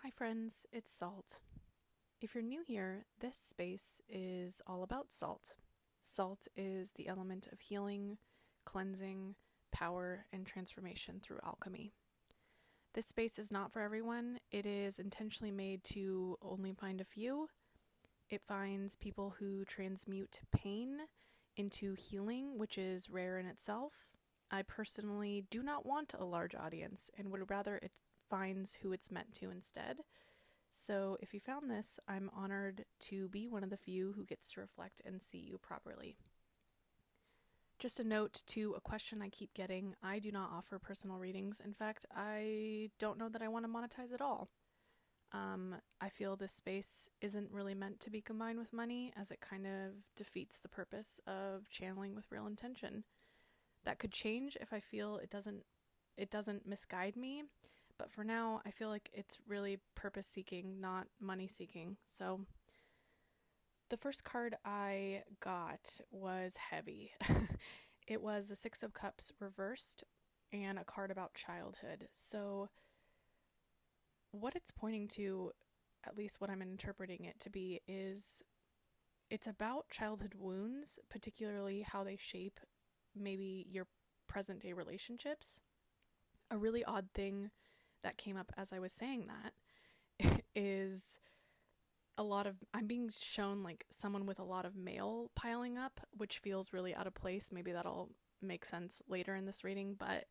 Hi, friends, it's Salt. If you're new here, this space is all about salt. Salt is the element of healing, cleansing, power, and transformation through alchemy. This space is not for everyone. It is intentionally made to only find a few. It finds people who transmute pain into healing, which is rare in itself. I personally do not want a large audience and would rather it finds who it's meant to instead. So if you found this, I'm honored to be one of the few who gets to reflect and see you properly. Just a note to a question I keep getting, I do not offer personal readings. In fact, I don't know that I want to monetize at all. I feel this space isn't really meant to be combined with money, as it kind of defeats the purpose of channeling with real intention. That could change if I feel it doesn't misguide me, but for now, I feel like it's really purpose seeking, not money seeking. So the first card I got was heavy. It was the Six of Cups reversed and a card about childhood. So what it's pointing to, at least what I'm interpreting it to be, is it's about childhood wounds, particularly how they shape maybe your present day relationships. A really odd thing that came up as I was saying that is I'm being shown like someone with a lot of mail piling up, which feels really out of place. Maybe that'll make sense later in this reading, but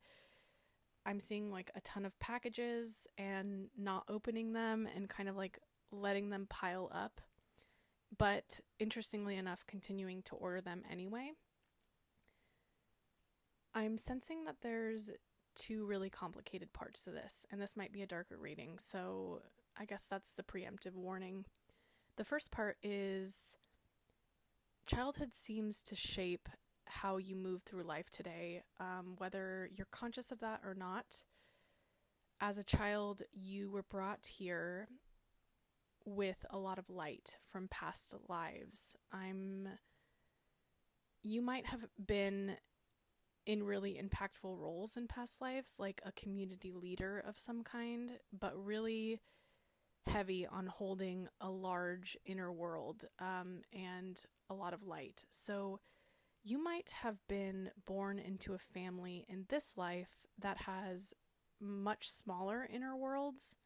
I'm seeing like a ton of packages and not opening them and kind of like letting them pile up, but interestingly enough, continuing to order them anyway. I'm sensing that there's two really complicated parts to this, and this might be a darker reading, so I guess that's the preemptive warning. The first part is childhood seems to shape how you move through life today, whether you're conscious of that or not. As a child, you were brought here with a lot of light from past lives. You might have been in really impactful roles in past lives, like a community leader of some kind, but really heavy on holding a large inner world and a lot of light. So you might have been born into a family in this life that has much smaller inner worlds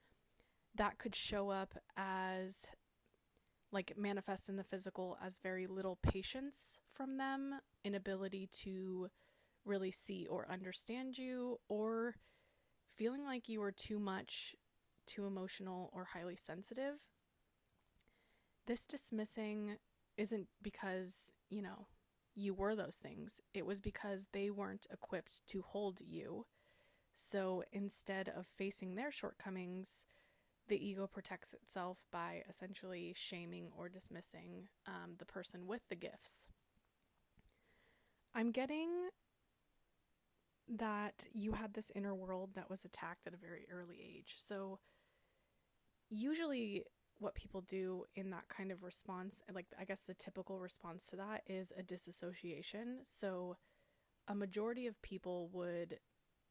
that could show up as like manifest in the physical as very little patience from them, inability to really see or understand you, or feeling like you were too much, too emotional, or highly sensitive. This dismissing isn't because, you were those things. It was because they weren't equipped to hold you. So instead of facing their shortcomings, the ego protects itself by essentially shaming or dismissing the person with the gifts. I'm getting that you had this inner world that was attacked at a very early age. So usually what people do in that kind of response, like I guess the typical response to that, is a disassociation. So a majority of people would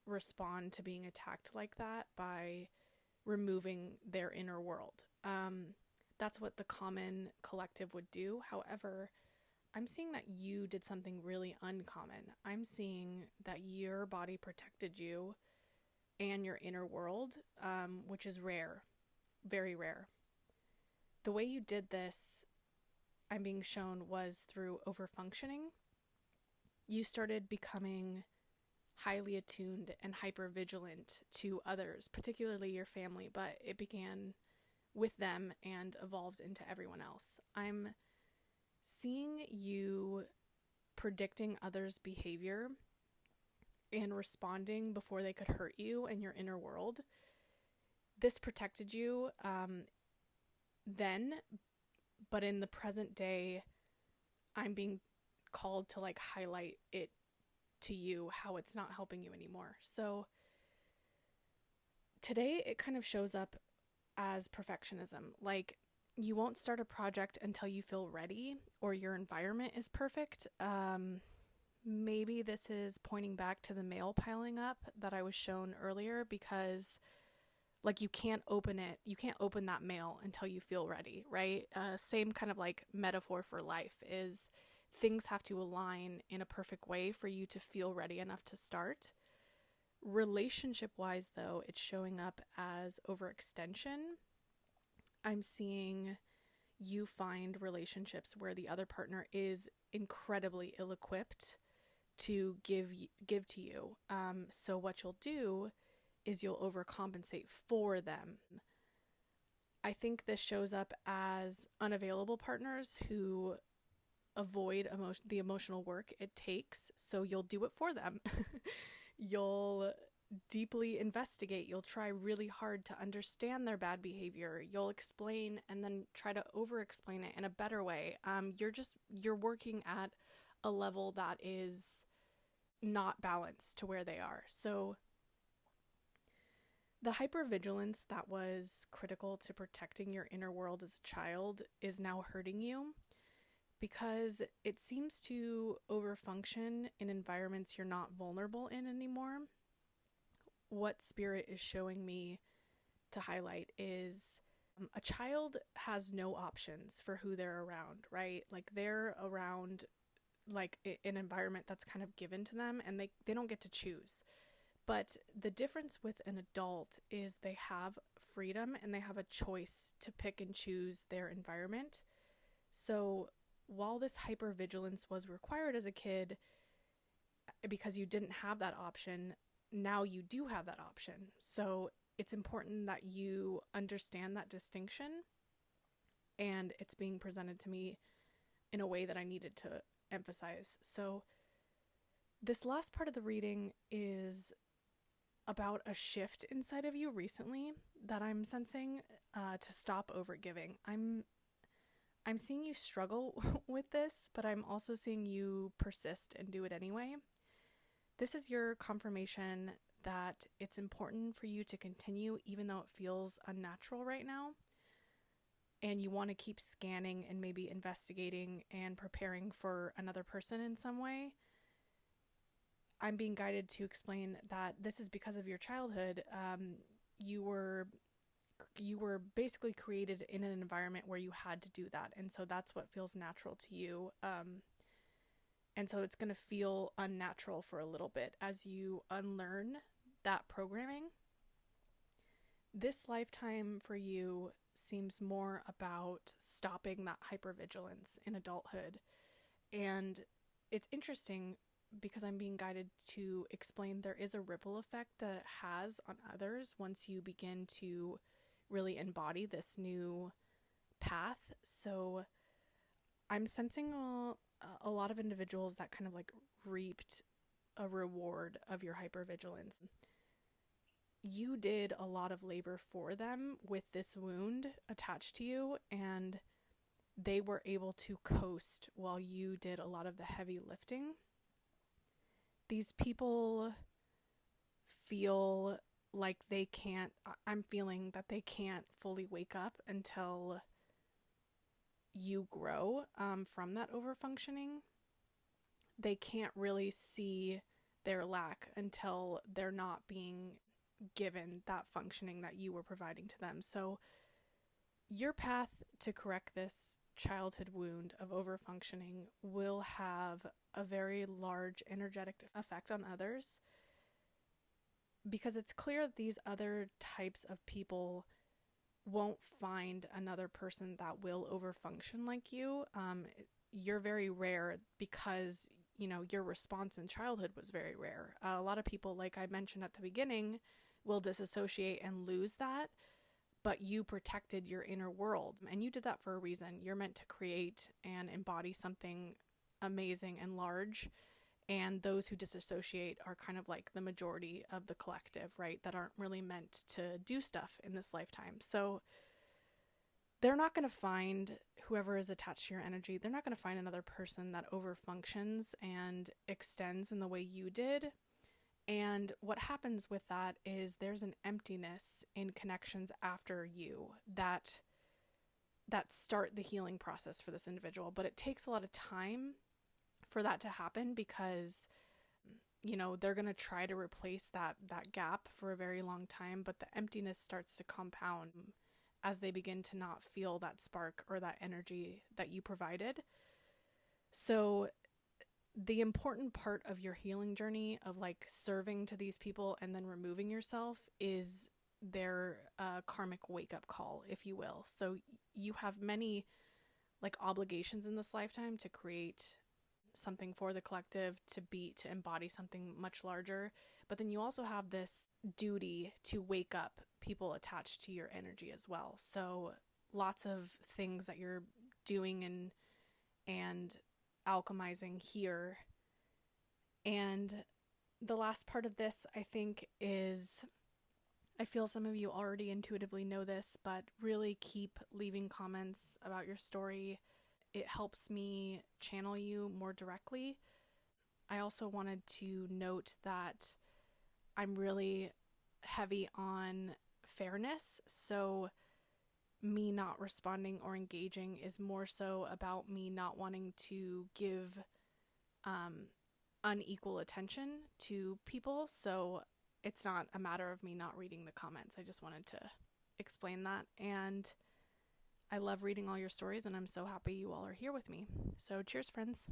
respond to being attacked like that by removing their inner world. That's what the common collective would do. However, I'm seeing that you did something really uncommon. I'm seeing that your body protected you and your inner world, which is rare, very rare. The way you did this, I'm being shown, was through overfunctioning. You started becoming highly attuned and hypervigilant to others, particularly your family, but it began with them and evolved into everyone else. I'm seeing you predicting others' behavior and responding before they could hurt you in your inner world. This protected you then, but in the present day, I'm being called to like highlight it to you, how it's not helping you anymore. So today it kind of shows up as perfectionism. Like, you won't start a project until you feel ready or your environment is perfect. Maybe this is pointing back to the mail piling up that I was shown earlier, because like you can't open that mail until you feel ready, right? Same kind of like metaphor for life is things have to align in a perfect way for you to feel ready enough to start. Relationship wise, though, it's showing up as overextension. I'm seeing you find relationships where the other partner is incredibly ill-equipped to give to you. So what you'll do is you'll overcompensate for them. I think this shows up as unavailable partners who avoid the emotional work it takes, so you'll do it for them. You'll deeply investigate. You'll try really hard to understand their bad behavior. You'll explain and then try to over-explain it in a better way. You're working at a level that is not balanced to where they are. So the hypervigilance that was critical to protecting your inner world as a child is now hurting you because it seems to overfunction in environments you're not vulnerable in anymore. What Spirit is showing me to highlight is a child has no options for who they're around, right? Like they're around like an environment that's kind of given to them and they don't get to choose. But the difference with an adult is they have freedom and they have a choice to pick and choose their environment. So while this hypervigilance was required as a kid, because you didn't have that option, now you do have that option. So it's important that you understand that distinction, and it's being presented to me in a way that I needed to emphasize. So this last part of the reading is about a shift inside of you recently that I'm sensing, to stop overgiving. I'm seeing you struggle with this, but I'm also seeing you persist and do it anyway. This is your confirmation that it's important for you to continue even though it feels unnatural right now. And you want to keep scanning and maybe investigating and preparing for another person in some way. I'm being guided to explain that this is because of your childhood. You were basically created in an environment where you had to do that. And so that's what feels natural to you. And so it's going to feel unnatural for a little bit as you unlearn that programming. This lifetime for you seems more about stopping that hypervigilance in adulthood. And it's interesting because I'm being guided to explain there is a ripple effect that it has on others once you begin to really embody this new path. So I'm sensing a lot of individuals that kind of like reaped a reward of your hypervigilance. You did a lot of labor for them with this wound attached to you, and they were able to coast while you did a lot of the heavy lifting. These people feel like I'm feeling that they can't fully wake up until you grow from that overfunctioning. They can't really see their lack until they're not being given that functioning that you were providing to them. So your path to correct this childhood wound of overfunctioning will have a very large energetic effect on others, because it's clear that these other types of people won't find another person that will overfunction like you. You're very rare because, your response in childhood was very rare. A lot of people, like I mentioned at the beginning, will disassociate and lose that, but you protected your inner world, and you did that for a reason. You're meant to create and embody something amazing and large, and those who disassociate are kind of like the majority of the collective, right, that aren't really meant to do stuff in this lifetime. So they're not going to find whoever is attached to your energy. They're not going to find another person that overfunctions and extends in the way you did. And what happens with that is there's an emptiness in connections after you that start the healing process for this individual. But it takes a lot of time for that to happen, because they're going to try to replace that gap for a very long time, but the emptiness starts to compound as they begin to not feel that spark or that energy that you provided. So the important part of your healing journey of like serving to these people and then removing yourself is their karmic wake-up call, if you will. So you have many like obligations in this lifetime to create something for the collective, to embody something much larger, but then you also have this duty to wake up people attached to your energy as well. So lots of things that you're doing and alchemizing here. And the last part of this, I think, is, I feel some of you already intuitively know this, but really keep leaving comments about your story. It helps me channel you more directly. I also wanted to note that I'm really heavy on fairness. So me not responding or engaging is more so about me not wanting to give unequal attention to people. So it's not a matter of me not reading the comments. I just wanted to explain that. And I love reading all your stories, and I'm so happy you all are here with me. So cheers, friends.